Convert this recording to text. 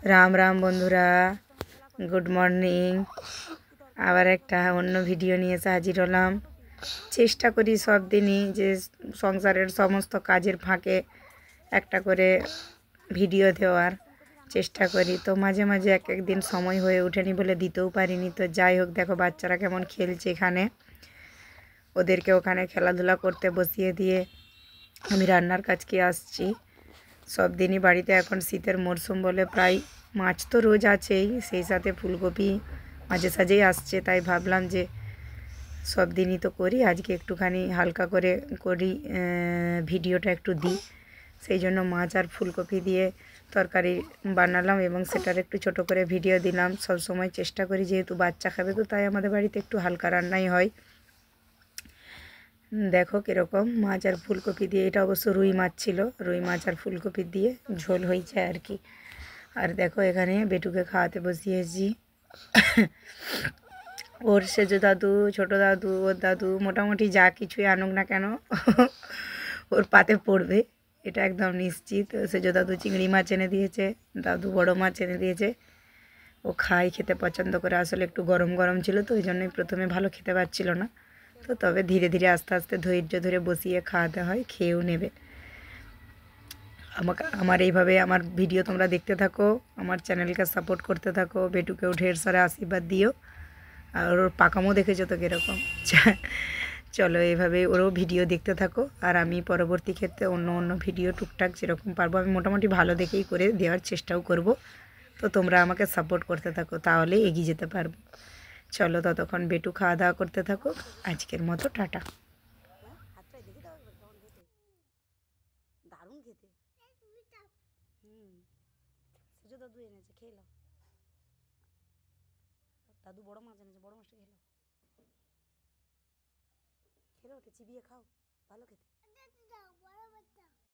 রাম রাম বন্ধুরা, good morning. আবার একটা অন্য ভিডিও নিয়ে এসে হাজির হলাম। চেষ্টা করি সব দিনই যে সংসারের সমস্ত কাজের ফাঁকে একটা করে ভিডিও দেওয়ার চেষ্টা করি, তো মাঝে মাঝে এক একদিন সময় হয়ে ওঠেনি বলে দিতেও পারিনি। তো যাই হোক, দেখো বাচ্চারা কেমন খেলছে এখানে, ওদেরকে ওখানে খেলাধুলা করতে বসিয়ে দিয়ে আমি রান্নার কাজকে আসছি। সব দিনই বাড়িতে এখন শীতের মরশুম বলে প্রায় মাছ তো রোজ আছেই, সেই সাথে ফুলকপি মাঝে সাঝেই আসছে, তাই ভাবলাম যে সব দিনই তো করি, আজকে একটুখানি হালকা করে করি, ভিডিওটা একটু দিই। সেই জন্য মাছ আর ফুলকপি দিয়ে তরকারি বানালাম এবং সেটার একটু ছোট করে ভিডিও দিলাম। সব সময় চেষ্টা করি, যেহেতু বাচ্চা খাবে তো তাই আমাদের বাড়িতে একটু হালকা রান্নাই হয়। দেখো কীরকম মাছ আর ফুলকপি দিয়ে, এটা অবশ্য রুই মাছ ছিল, রুই মাছ আর ফুলকপি দিয়ে ঝোল হয়েছে আর কি। আর দেখো এখানে বেটুকে খাওয়াতে বসিয়েছি। ওর সেজো দাদু, ছোটো দাদু, ওর দাদু মোটামুটি যা কিছুই আনুক না কেন ওর পাতে পড়বে, এটা একদম নিশ্চিত। সেজো দাদু চিংড়ি মাছ এনে দিয়েছে, দাদু বড় মাছ এনে দিয়েছে। ও খায়, খেতে পছন্দ করে। আসলে একটু গরম গরম ছিল তো ওই জন্যই প্রথমে ভালো খেতে পারছিল না, তো তবে ধীরে ধীরে আস্তে আস্তে ধৈর্য ধরে বসিয়ে খাওয়াতে হয়, খেয়েও নেবে। আমার এইভাবে আমার ভিডিও তোমরা দেখতে থাকো, আমার চ্যানেলকে সাপোর্ট করতে থাকো, বেটুকেও ঢের সারা আশীর্বাদ দিও। আর ওর পাকামো দেখেছো তো কীরকম। চলো এইভাবে ওরও ভিডিও দেখতে থাকো, আর আমি পরবর্তী ক্ষেত্রে অন্য অন্য ভিডিও টুকটাক যেরকম পারবো আমি মোটামুটি ভালো দেখেই করে দেওয়ার চেষ্টাও করব। তো তোমরা আমাকে সাপোর্ট করতে থাকো, তাহলে এগিয়ে যেতে পারবো। চলো ততক্ষণ বেটু খাওয়া দাওয়া করতে থাকো, আজকের মতো টাটা। দারুণ খেতে। সেজো দাদু এনেছে, খেয়ে নাও। দাদু বড় মাছ এনেছে, বড় মাছটা খেয়ে নাও। খেলে ওটা চিবিয়ে খাও, ভালো খেতে।